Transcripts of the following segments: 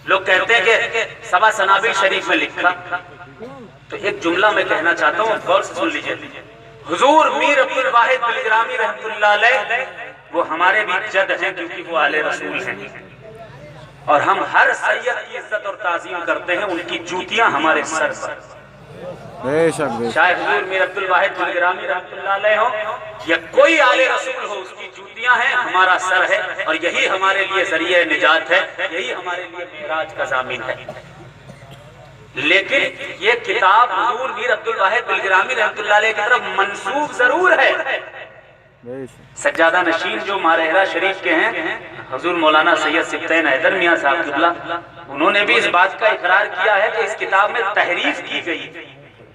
लोग कहते हैं कि सबा सनाबिल शरीफ में लिखा, तो एक जुमला मैं कहना चाहता हूँ, गौर से सुन लीजिए। हुजूर मीर अब्दुल वाहिद बिलग्रामी रहमतुल्लाह अलैह वो हमारे भी जद हैं, क्योंकि वो आले रसूल हैं और हम हर सैयद की इज्जत और ताज़ीम करते हैं, उनकी जूतियां हमारे सर पर। चाहे हुजूर मीर अब्दुल वाहिद बिलग्रामी रहमतुल्लाह अलैह हो या कोई आले रसूल हो, उसकी जूतियां हैं, हमारा सर है, और यही हमारे लिए जरिए निजात है, यही हमारे लिए मेराज का ज़ामिन है। लेकिन ये किताब हुजूर मीर अब्दुल वाहिद बिलग्रामी रहमतुल्लाह अलैह की तरफ मंसूब जरूर है। सज्जादा नशीन जो मारहरा शरीफ के हैं हुजूर मौलाना सैयद सिब्तैन हैदर मियां साहब किबला, उन्होंने भी इस बात का इकरार किया है कि इस किताब में तहरीफ की गई,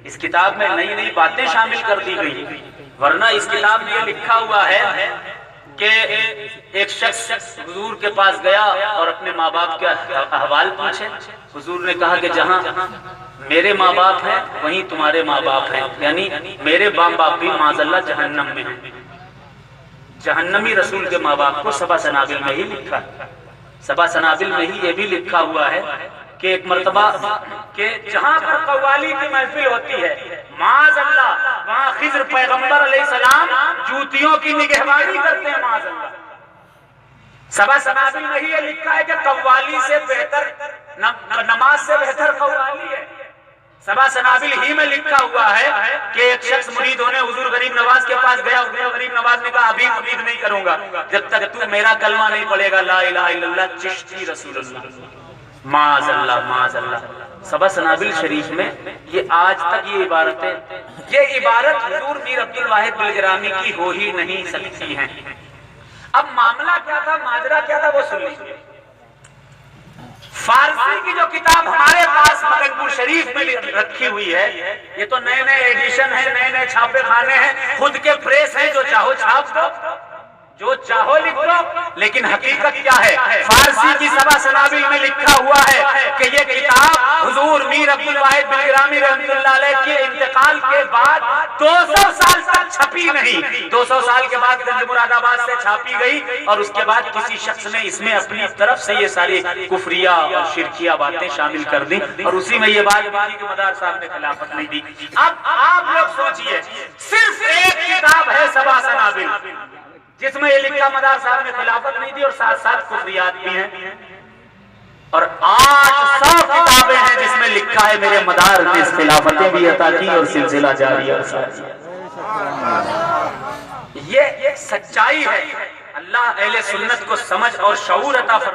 इस किताब में नई नई बातें शामिल कर दी गई। वरना इस किताब में लिखा हुआ है कि एक शख्स हुजूर के पास गया और अपने माँ बाप के अहवाल पूछे। हुजूर ने कहा कि जहाँ मेरे माँ बाप हैं वहीं तुम्हारे माँ बाप हैं, यानी मेरे माँ बाप भी माज़अल्लाह जहन्नम में हैं। जहन्नमी रसूल के माँ बाप को सबा सनाबिल में ही लिखा, सबा सनाबिल में ही ये भी लिखा हुआ है कि एक मर्तबा के जहाँ पर कव्वाली की महफिल होती है, माज़अल्लाह वहाँ खिज़्र पैगंबर अलैहिस्सलाम जूतियों की निगहबानी करते हैं। माज़अल्लाह सबा सनाबिल में ही ये लिखा है कि कव्वाली से बेहतर नमाज से बेहतर कव्वाली है। सबा सनाबिल ही में लिखा हुआ है कि एक शख्स मुरीद होने हुजूर गरीब नवाज के पास गया। हुजूर गरीब नवाज ने कहा अभी मुरीद नहीं करूंगा जब तक तू मेरा कलमा नहीं पढ़ेगा, ला इलाहा इल्लल्लाह चिश्ती रसूलुल्लाह। माज़अल्लाह माज़अल्लाह। सबा सनाबिल शरीफ में ये आज तक ये इबारत हुजूर मीर अब्दुल वाहिद बिलग्रामी की हो ही नहीं सकती है। अब मामला क्या था, माजरा क्या था, वो सुन लीजिए। फारसी की जो किताब हमारे पास मदनपुर शरीफ में रखी हुई है, ये तो नए नए एडिशन है, नए नए छापे खाने हैं, खुद के प्रेस हैं, जो चाहो छाप दो, जो चाहो लिख दो। लेकिन हकीकत क्या है, फारसी की सबा सनाबिल में लिखा हुआ है कि ये किताब हुजूर मीर अब्दुल वाहिद बिलग्रामी रहमतुल्लाह अलैह के इंतकाल के बाद 200 साल तक छपी नहीं। 200 साल के बाद गंज मुरादाबाद से छापी गई और उसके बाद किसी शख्स ने इसमें अपनी तरफ से ये सारी कुफरिया और शिरकिया बातें शामिल कर दी और उसी में ये बात कि मदार साहब ने खिलाफत नहीं दी। अब आप लोग सोचिए, सिर्फ एक किताब है सबा सनाबिल जिसमें ये लिखा मदार साहब ने खिलाफत नहीं दी और साथ साथ कुफरियात भी हैं, और 800 किताबें हैं जिसमें लिखा है मेरे मदार ने खिलाफतें भी अता की और सिलसिला जारी है। ये सच्चाई है। अल्लाह अहले सुन्नत को समझ और शऊर अता फरमाए।